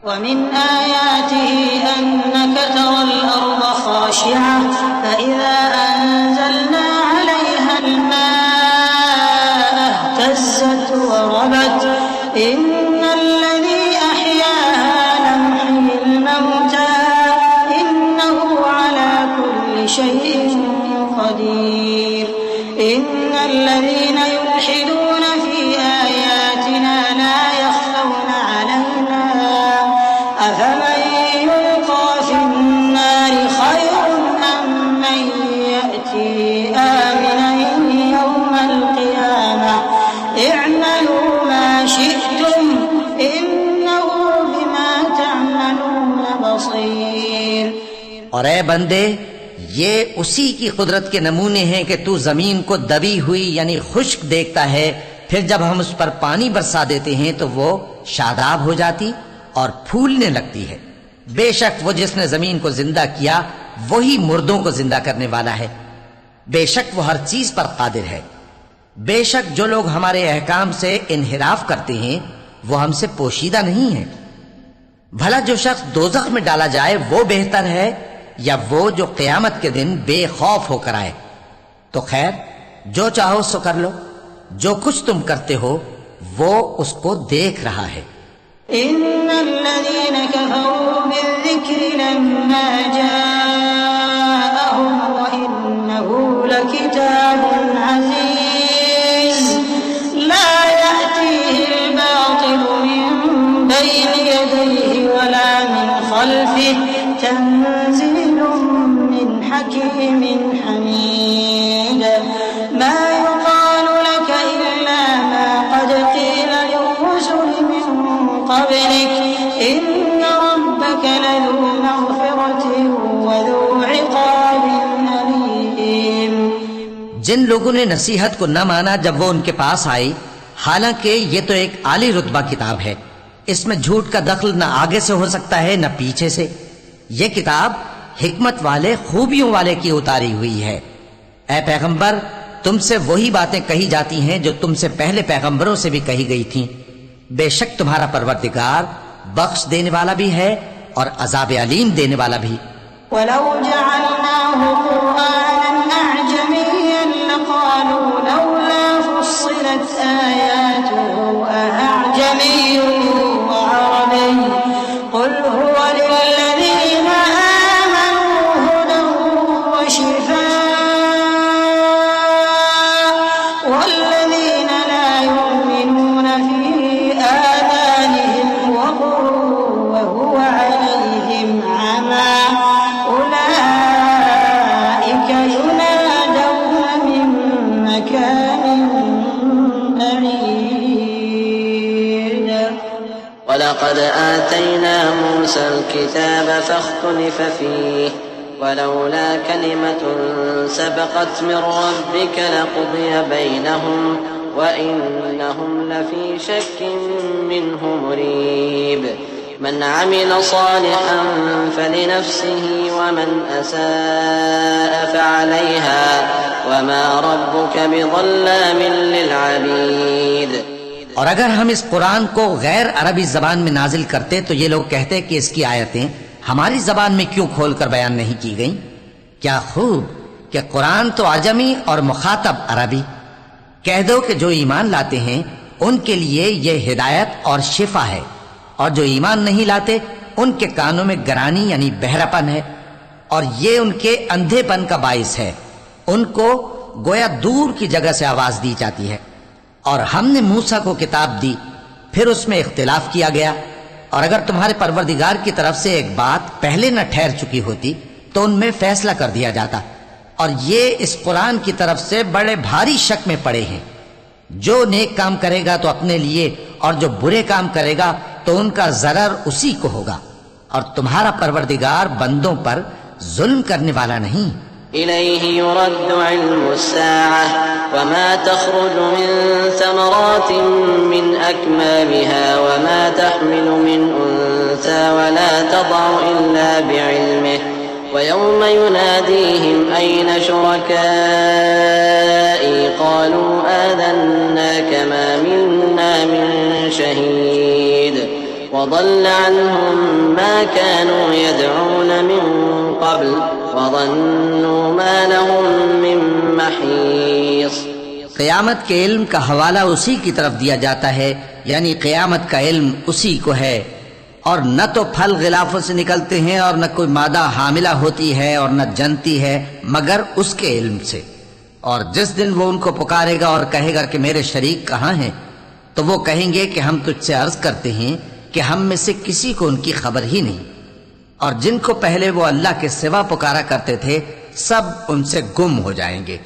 वमिन आयातिही अन्नका तरल अर्द खाशिआ फइज़ा अंज़लना अलैहल माअ इह्तज़्ज़त व रबत इन्नल्लज़ी अह्याहा लमुह्यिल मौता इन्नहु अला कुल्लि शैइन क़दीर इन्नल्लज़ीना युल्हिदून फ़ी आयातिना ला यख़्फ़ौना अलैना अफ़मन युल्क़ा फ़िन्नारि ख़ैरुन अम्मन यअती आमिनन यौमल क़ियामह इअमलू मा शि'तुम इन्नहु बिमा तअमलून बसीर। और ए बंदे, ये उसी की कुदरत के नमूने हैं कि तू जमीन को दबी हुई यानी खुश्क देखता है, फिर जब हम उस पर पानी बरसा देते हैं तो वो शादाब हो जाती और फूलने लगती है। बेशक वो जिसने जमीन को जिंदा किया वही मुर्दों को जिंदा करने वाला है। बेशक वो हर चीज पर कादिर है। बेशक जो लोग हमारे अहकाम से इन्हिराफ करते हैं वो हमसे पोशीदा नहीं है। भला जो शख्स दोज़ख में डाला जाए वो बेहतर है या वो जो क़यामत के दिन बेखौफ होकर आए। तो खैर, जो चाहो सो कर लो, जो कुछ तुम करते हो वो उसको देख रहा है। इन्नल्लज़ीना कफ़रू बिज़्ज़िक्रि लम्मा जाअहुम व इन्नहु लकिताबुन अज़ीज़ ला यअतीहिल बातिलु मिन बैनि यदैहि वला मिन ख़ल्फिहि तंज़ीलुम मिन हकीमिन हमीद मा युक़ालु लक इल्ला मा क़द क़ील लिर्रुसुल मिन क़ब्लिक इन्न रब्बक लज़ू मग़फ़िरतिन व ज़ू इक़ाबिन अलीम। जिन लोगों ने नसीहत को न माना जब वो उनके पास आई, हालांकि ये तो एक आली रुतबा किताब है, इसमें झूठ का दखल न आगे से हो सकता है न पीछे से। ये किताब हिकमत वाले खूबियों वाले की उतारी हुई है। ऐ पैगंबर, तुमसे वही बातें कही जाती हैं जो तुमसे पहले पैगंबरों से भी कही गई थीं। बेशक तुम्हारा परवरदिगार बख्श देने वाला भी है और अज़ाब अलीम देने वाला भी। वलौ जअलनाहु क़ुरआनन अअजमिय्यन लक़ालू लौला फुस्सिलत आयातुहु अअजमिय्युन व अरबिय्युन क़ुल हुवा लिल्लज़ीना आमनू हुदन व शिफ़ाअ वल्लज़ीना ला युमिनून फ़ी आज़ानिहिम वक़रun व हुवा अलैहिम अमा उलाइका युनादौना मिन मकानिन बईद। वलक़द आतैना मूसल किताब फ़ख्तुलिफ़ फ़ीह वलौला कलिमतुन सबक़त मिन रब्बिक लक़ुदिय बैनहुम व इन्नहुम लफ़ी शक्किन मिन्हु मुरीब। मन अमिल सालिहन फलिनफ्सिही वमन असाअ फ़अलैहा वमा रब्बुक बिज़ल्लामिन लिलअबीद। और अगर हम इस कुरान को गैर अरबी जबान में नाजिल करते तो ये लोग कहते कि इसकी आयतें हमारी जबान में क्यों खोलकर बयान नहीं की गईं? क्या खूब कि कुरान तो अजमी और मुखातब अरबी। कह दो कि जो ईमान लाते हैं उनके लिए ये हिदायत और शिफा है, और जो ईमान नहीं लाते उनके कानों में गरानी यानी बहरापन है, और ये उनके अंधेपन का बाइस है। उनको गोया दूर की जगह से आवाज दी जाती है। और हमने मूसा को किताब दी, फिर उसमें इख्तिलाफ किया गया, और अगर तुम्हारे परवरदिगार की तरफ से एक बात पहले न ठहर चुकी होती तो उनमें फैसला कर दिया जाता। और ये इस कुरान की तरफ से बड़े भारी शक में पड़े हैं। जो नेक काम करेगा तो अपने लिए, और जो बुरे काम करेगा तो उनका ज़रर उसी को होगा। और तुम्हारा परवरदिगार बंदों पर जुल्म करने वाला नहीं। इलैहि युरद्दु इल्मुस्साअह वमा तख़रुजु मिन समरातिन मिन अक्मामिहा वमा तहमिलु मिन उन्सा वला तदअु इल्ला बिइल्मिहि वयौम युनादीहिम ऐन शुरकाई क़ालू आज़न्नाक मा मिन्ना मिन शहीद वज़ल्ल अन्हुम मा कानू यदऊन मिन क़ब्ल वज़न्नू मा लहुम मिन महीस। क़यामत के इल्म का हवाला उसी की तरफ दिया जाता है, यानी क़यामत का इल्म उसी को है। और न तो फल गिलाफों से निकलते हैं और न कोई मादा हामिला होती है और न जनती है मगर उसके इल्म से। और जिस दिन वो उनको पुकारेगा और कहेगा कि मेरे शरीक कहाँ हैं, तो वो कहेंगे कि हम तुझसे अर्ज करते हैं कि हम में से किसी को उनकी खबर ही नहीं। और जिनको पहले वो अल्लाह के सिवा पुकारा करते थे सब उनसे गुम हो जाएंगे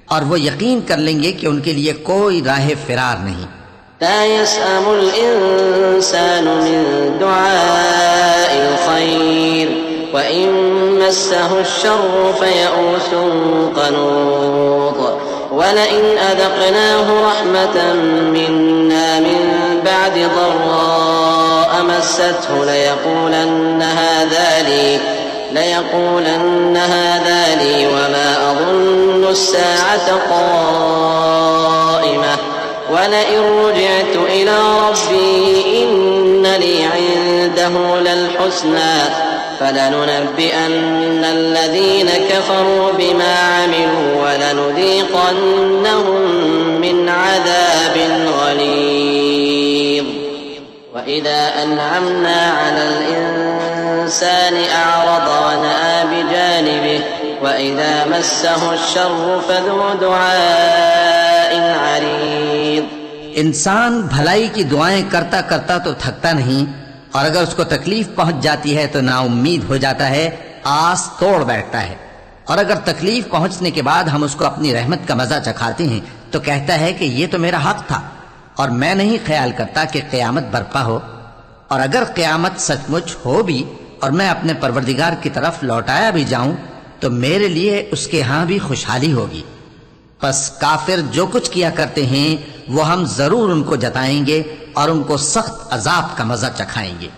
और वो यकीन कर लेंगे कि उनके लिए कोई राह फिरार नहीं। ला यसअमुल इंसानु मिन दुआइल खैर व इन मस्सहु श्शर्रु फयऊसुन क़नूत व लइन अज़क़नाहु रहमतन मिन्ना मिन बअदि ज़र्राअ मस्सतहु लयक़ूलन्न हाज़ा ली व मा अज़ुन्नु अस्साअत क़ाइमह वलइन रुजिअतु इला रब्बी इन्न ली इंदहु लल हुस्ना फलनुनब्बिअन्न अल्लज़ीन कफ़रू बिमा अमिलू वलनुज़ीक़न्नहुम मिन अज़ाबिन गलीज़। वइज़ा अनअमना अलल इंसानि अअरज़ वनअा बिजानिबिहि वइज़ा मस्सहु श्शर्रु फज़ू दुआइन अरीज़। इंसान भलाई की दुआएं करता करता तो थकता नहीं, और अगर उसको तकलीफ पहुंच जाती है तो नाउम्मीद हो जाता है, आस तोड़ बैठता है। और अगर तकलीफ पहुंचने के बाद हम उसको अपनी रहमत का मजा चखाते हैं तो कहता है कि ये तो मेरा हक था और मैं नहीं ख्याल करता कि क़यामत बर्पा हो। और अगर क़यामत सचमुच हो भी और मैं अपने परवरदिगार की तरफ लौटाया भी जाऊं तो मेरे लिए उसके यहाँ भी खुशहाली होगी। बस काफिर जो कुछ किया करते हैं वो हम जरूर उनको जताएंगे और उनको सख्त अजाब का मजा चखाएंगे।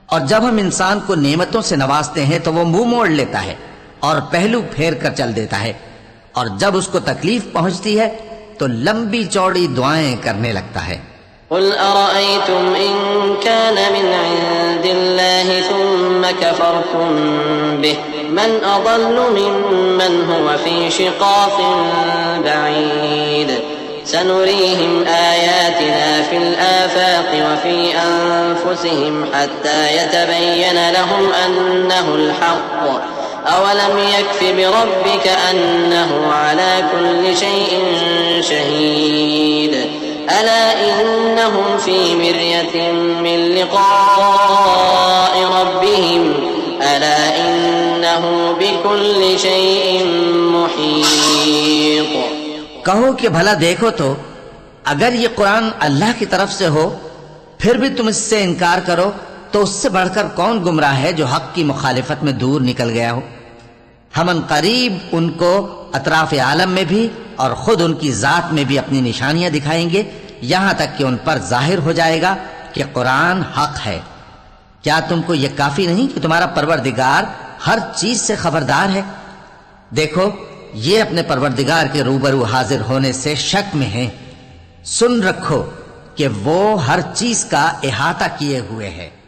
और जब हम इंसान को नेमतों से नवाजते हैं तो वो मुंह मोड़ लेता है और पहलू फेर कर चल देता है, और जब उसको तकलीफ पहुंचती है तो लंबी चौड़ी दुआएं करने लगता है। कुल अरअयतुम इन कान मिन इंदिल्लाहि सुम्मा कफरतुम बिहि मन अदल्लु मिम्मन हुवा फी शिकाकिन बईद सनुरीहिम आयातिना फिल आफाक़ि व फी अनफुसिहिम हत्ता यतबय्यन लहुम अन्नहुल हक़्क़ अवलम यकफ़ि बिरब्बिक अन्नहु अला कुल्लि शैइन शहीद अला इन्नहुम फी मिर्यतिन मिन लिक़ाइ रब्बिहिम अला इन्नहु बिकुल्लि शैइन मुहीत। कहो कि भला देखो तो अगर ये कुरान अल्लाह की तरफ से हो फिर भी तुम इससे इनकार करो तो उससे बढ़कर कौन गुमराह है जो हक की मुखालिफत में दूर निकल गया हो। हम अनकरीब उनको अतराफ आलम में भी और खुद उनकी जात में भी अपनी निशानियां दिखाएंगे, यहां तक कि उन पर जाहिर हो जाएगा कि कुरान हक है। क्या तुमको यह काफी नहीं कि तुम्हारा परवरदिगार हर चीज से खबरदार है? देखो ये अपने परवरदिगार के रूबरू हाजिर होने से शक में हैं। सुन रखो कि वो हर चीज का इहाता किए हुए है।